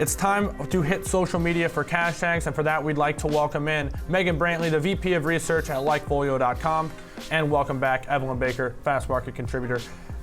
It's time to hit social media for cash tags, and for that we'd like to welcome in Megan Brantley, the VP of Research at LikeFolio.com, and welcome back Evelyn Baker, Fast Market contributor.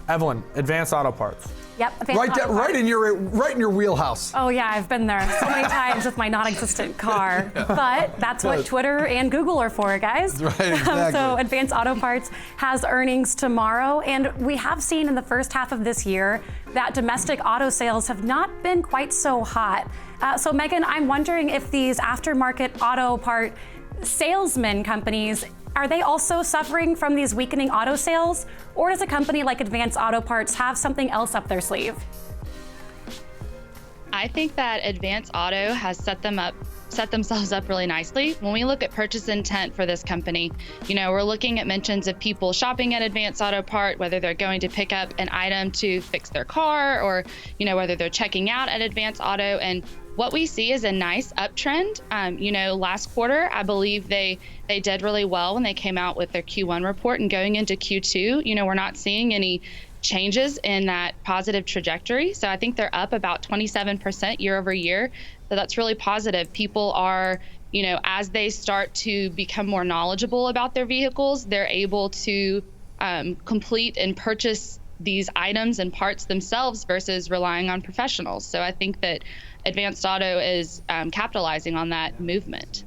Evelyn, Advanced Auto Parts. Yep. Right in your wheelhouse. Oh yeah, I've been there so many times with my non-existent car. But that's what Twitter and Google are for, guys. Right, exactly. So Advanced Auto Parts has earnings tomorrow, and we have seen in the first half of this year that domestic auto sales have not been quite so hot. So Megan, I'm wondering if these aftermarket auto part salesman companies, are they also suffering from these weakening auto sales, or does a company like Advanced Auto Parts have something else up their sleeve? I think that Advanced Auto has set themselves up really nicely. When we look at purchase intent for this company, we're looking at mentions of people shopping at Advanced Auto Part, whether they're going to pick up an item to fix their car, or whether they're checking out at Advanced Auto. And what we see is a nice uptrend. Last quarter, I believe they did really well when they came out with their Q1 report, and going into Q2, we're not seeing any changes in that positive trajectory. So I think they're up about 27% year over year. So that's really positive. People are, as they start to become more knowledgeable about their vehicles, they're able to complete and purchase these items and parts themselves versus relying on professionals. So I think that Advanced Auto is capitalizing on that movement.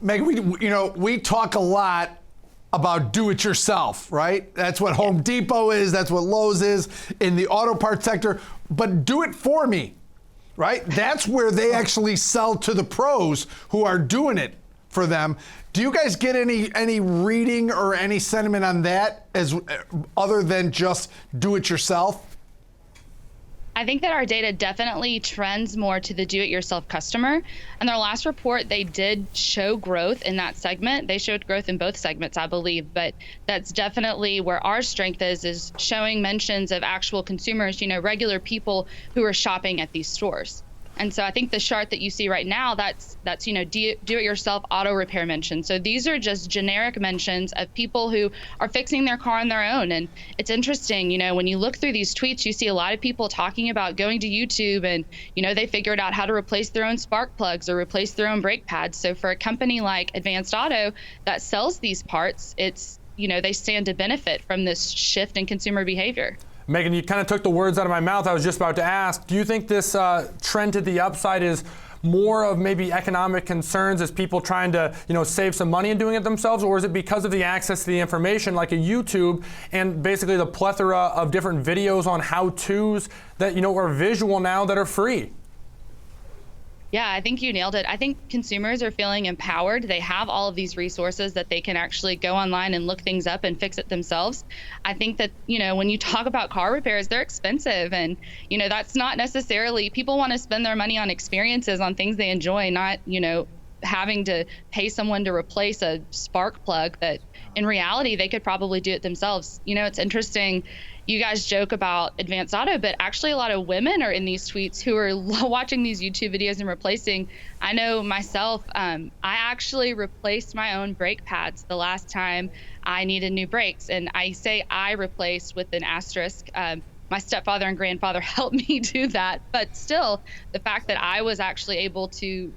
Megan, we talk a lot about do-it-yourself, right? That's what Home Depot is. That's what Lowe's is in the auto parts sector. But do it for me, right? That's where they actually sell to the pros who are doing it for them. Do you guys get any reading or any sentiment on that as other than just do-it-yourself? I think that our data definitely trends more to the do-it-yourself customer. And their last report, they did show growth in that segment. They showed growth in both segments, I believe, but that's definitely where our strength is showing mentions of actual consumers, regular people who are shopping at these stores. And so I think the chart that you see right now, that's do-it-yourself auto repair mentions. So these are just generic mentions of people who are fixing their car on their own. And it's interesting, when you look through these tweets, you see a lot of people talking about going to YouTube and, they figured out how to replace their own spark plugs or replace their own brake pads. So for a company like Advanced Auto that sells these parts, it's, they stand to benefit from this shift in consumer behavior. Megan, you kind of took the words out of my mouth. I was just about to ask, do you think this trend to the upside is more of maybe economic concerns as people trying to, save some money and doing it themselves, or is it because of the access to the information like a YouTube and basically the plethora of different videos on how-tos that, are visual now that are free? Yeah, I think you nailed it. I think consumers are feeling empowered. They have all of these resources that they can actually go online and look things up and fix it themselves. I think that, when you talk about car repairs, they're expensive. And, that's not necessarily, people want to spend their money on experiences, on things they enjoy, not, having to pay someone to replace a spark plug that in reality, they could probably do it themselves. It's interesting. You guys joke about Advanced Auto, but actually a lot of women are in these tweets who are watching these YouTube videos and replacing. I know myself, I actually replaced my own brake pads the last time I needed new brakes. And I say I replaced with an asterisk. My stepfather and grandfather helped me do that. But still, the fact that I was actually able to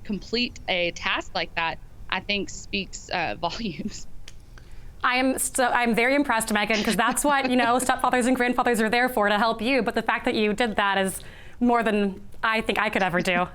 complete a task like that, I think speaks volumes. I'm very impressed, Megan, because that's what, stepfathers and grandfathers are there for, to help you. But the fact that you did that is more than I think I could ever do.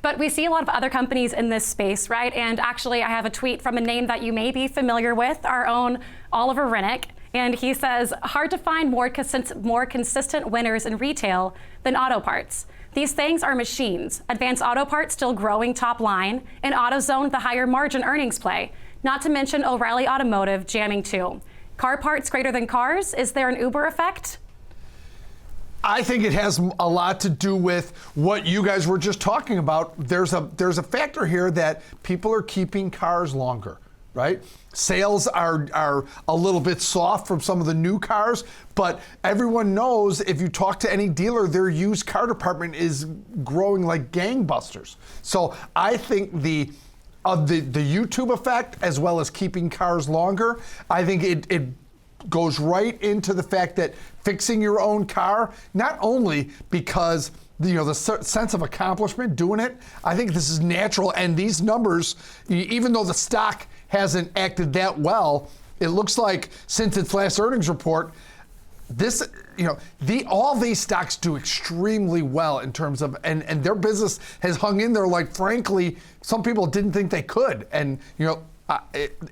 But we see a lot of other companies in this space, right? And actually, I have a tweet from a name that you may be familiar with, our own Oliver Rennick. And he says, hard to find more consistent winners in retail than auto parts. These things are machines. Advanced Auto Parts still growing top line, and AutoZone the higher margin earnings play. Not to mention O'Reilly Automotive jamming too. Car parts greater than cars? Is there an Uber effect? I think it has a lot to do with what you guys were just talking about. There's a factor here that people are keeping cars longer, right? Sales are a little bit soft from some of the new cars, but everyone knows if you talk to any dealer, their used car department is growing like gangbusters. So I think the YouTube effect, as well as keeping cars longer, I think it goes right into the fact that fixing your own car, not only because the sense of accomplishment doing it. I think this is natural, and these numbers, even though the stock hasn't acted that well, it looks like since its last earnings report, this, all these stocks do extremely well in terms of, and their business has hung in there like, frankly, some people didn't think they could. And,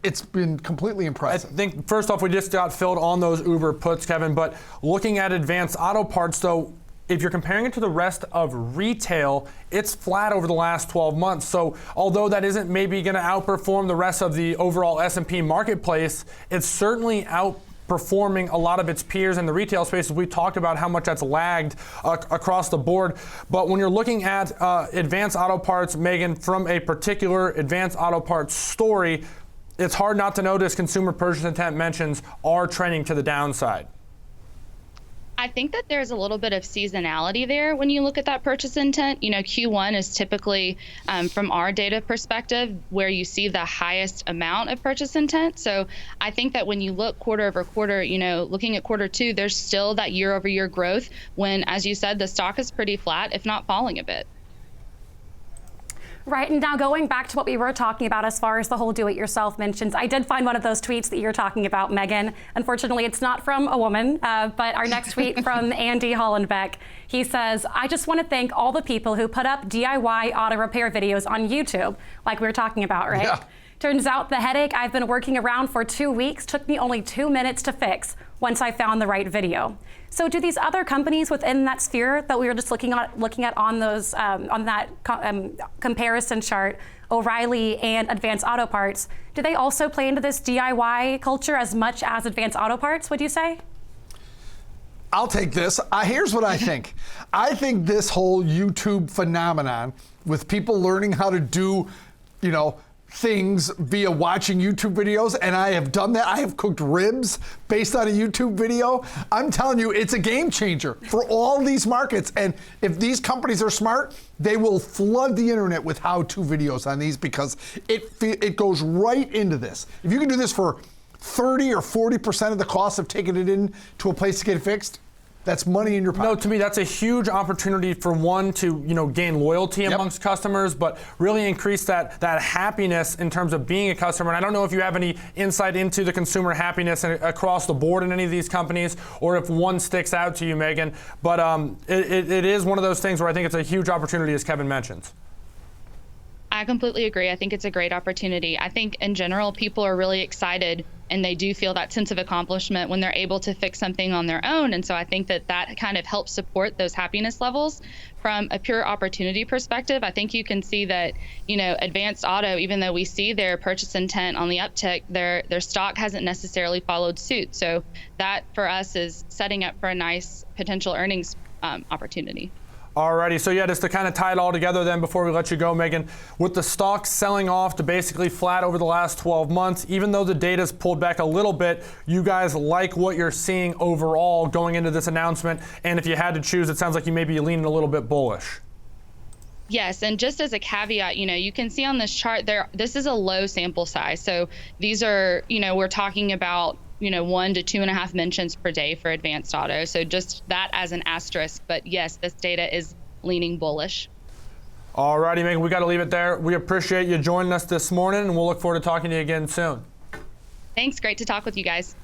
it's been completely impressive. I think, first off, we just got filled on those Uber puts, Kevin, but looking at Advanced Auto Parts, though, if you're comparing it to the rest of retail, it's flat over the last 12 months. So although that isn't maybe going to outperform the rest of the overall S&P marketplace, it's certainly outperforming a lot of its peers in the retail space. We talked about how much that's lagged across the board. But when you're looking at Advanced Auto Parts, Megan, from a particular Advanced Auto Parts story, it's hard not to notice consumer purchase intent mentions are trending to the downside. I think that there's a little bit of seasonality there when you look at that purchase intent. Q1 is typically, from our data perspective, where you see the highest amount of purchase intent. So I think that when you look quarter over quarter, looking at quarter two, there's still that year over year growth when, as you said, the stock is pretty flat, if not falling a bit. Right, and now going back to what we were talking about as far as the whole do-it-yourself mentions, I did find one of those tweets that you're talking about, Megan. Unfortunately, it's not from a woman, but our next tweet from Andy Hollenbeck. He says, I just want to thank all the people who put up DIY auto repair videos on YouTube, like we were talking about, right? Yeah. Turns out the headache I've been working around for 2 weeks took me only 2 minutes to fix once I found the right video. So do these other companies within that sphere that we were just looking at on those on that comparison chart, O'Reilly and Advanced Auto Parts, do they also play into this DIY culture as much as Advanced Auto Parts, would you say? I'll take this. Here's what I think. I think this whole YouTube phenomenon with people learning how to do, things via watching YouTube videos, and I have done that. I have cooked ribs based on a YouTube video. I'm telling you, it's a game changer for all these markets. And if these companies are smart, they will flood the internet with how-to videos on these because it goes right into this. If you can do this for 30 or 40% of the cost of taking it in to a place to get it fixed, that's money in your pocket. No, to me, that's a huge opportunity for one to, gain loyalty amongst customers, but really increase that happiness in terms of being a customer. And I don't know if you have any insight into the consumer happiness across the board in any of these companies, or if one sticks out to you, Megan. But it is one of those things where I think it's a huge opportunity, as Kevin mentions. I completely agree. I think it's a great opportunity. I think in general, people are really excited and they do feel that sense of accomplishment when they're able to fix something on their own. And so I think that kind of helps support those happiness levels. From a pure opportunity perspective, I think you can see that, Advanced Auto, even though we see their purchase intent on the uptick, their stock hasn't necessarily followed suit. So that for us is setting up for a nice potential earnings opportunity. Alrighty, so just to kind of tie it all together then before we let you go, Megan, with the stock selling off to basically flat over the last 12 months, even though the data's pulled back a little bit, you guys like what you're seeing overall going into this announcement, and if you had to choose, it sounds like you may be leaning a little bit bullish. Yes, and just as a caveat, you can see on this chart there, this is a low sample size. So these are, we're talking about 1 to 2.5 mentions per day for Advanced Auto. So just that as an asterisk. But yes, this data is leaning bullish. All righty, Megan, we got to leave it there. We appreciate you joining us this morning, and we'll look forward to talking to you again soon. Thanks. Great to talk with you guys.